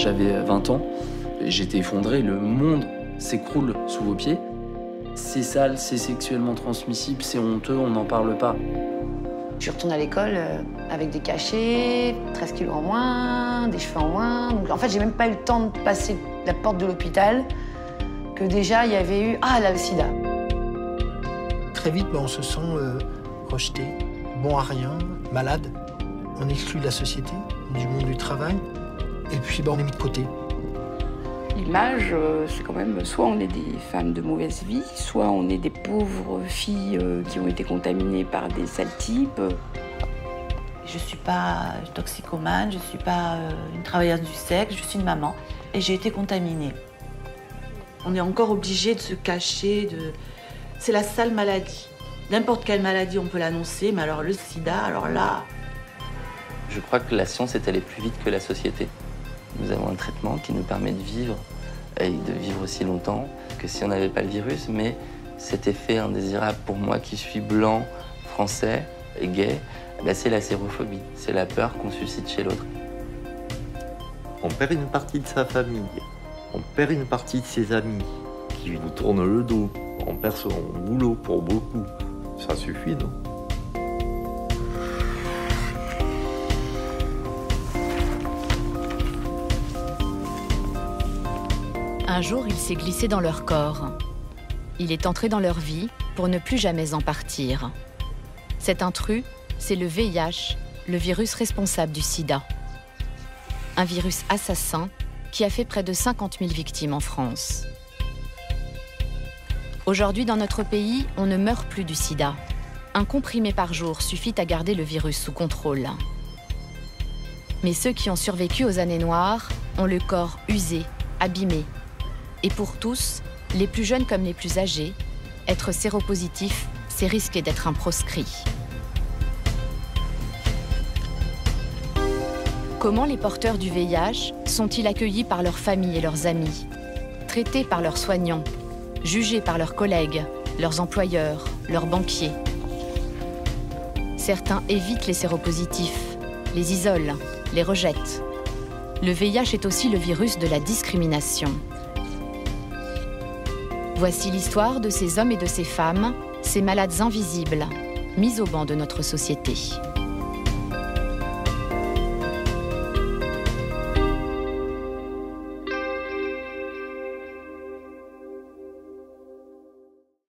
J'avais 20 ans, j'étais effondré, le monde s'écroule sous vos pieds. C'est sale, c'est sexuellement transmissible, c'est honteux, on n'en parle pas. Je retourne à l'école avec des cachets, 13 kilos en moins, des cheveux en moins. Donc, en fait, j'ai même pas eu le temps de passer la porte de l'hôpital que déjà, il y avait eu « Ah, elle a le sida ». Très vite, on se sent rejeté, bon à rien, malade. On est exclu de la société, du monde du travail. Et puis, on est mis de côté. L'image, c'est quand même, soit on est des femmes de mauvaise vie, soit on est des pauvres filles qui ont été contaminées par des sales types. Je ne suis pas toxicomane, je ne suis pas une travailleuse du sexe, je suis une maman et j'ai été contaminée. On est encore obligé de se cacher, c'est la sale maladie. N'importe quelle maladie, on peut l'annoncer, mais alors le sida, alors là... Je crois que la science est allée plus vite que la société. Nous avons un traitement qui nous permet de vivre, et de vivre aussi longtemps que si on n'avait pas le virus, mais cet effet indésirable pour moi qui suis blanc, français et gay, c'est la sérophobie, c'est la peur qu'on suscite chez l'autre. On perd une partie de sa famille, on perd une partie de ses amis qui nous tournent le dos, on perd son boulot pour beaucoup. Ça suffit, non ? Un jour, il s'est glissé dans leur corps. Il est entré dans leur vie pour ne plus jamais en partir. Cet intrus, c'est le VIH, le virus responsable du sida. Un virus assassin qui a fait près de 50 000 victimes en France. Aujourd'hui, dans notre pays, on ne meurt plus du sida. Un comprimé par jour suffit à garder le virus sous contrôle. Mais ceux qui ont survécu aux années noires ont le corps usé, abîmé. Et pour tous, les plus jeunes comme les plus âgés, être séropositif, c'est risquer d'être un proscrit. Comment les porteurs du VIH sont-ils accueillis par leurs familles et leurs amis, traités par leurs soignants, jugés par leurs collègues, leurs employeurs, leurs banquiers? Certains évitent les séropositifs, les isolent, les rejettent. Le VIH est aussi le virus de la discrimination. Voici l'histoire de ces hommes et de ces femmes, ces malades invisibles, mis au banc de notre société.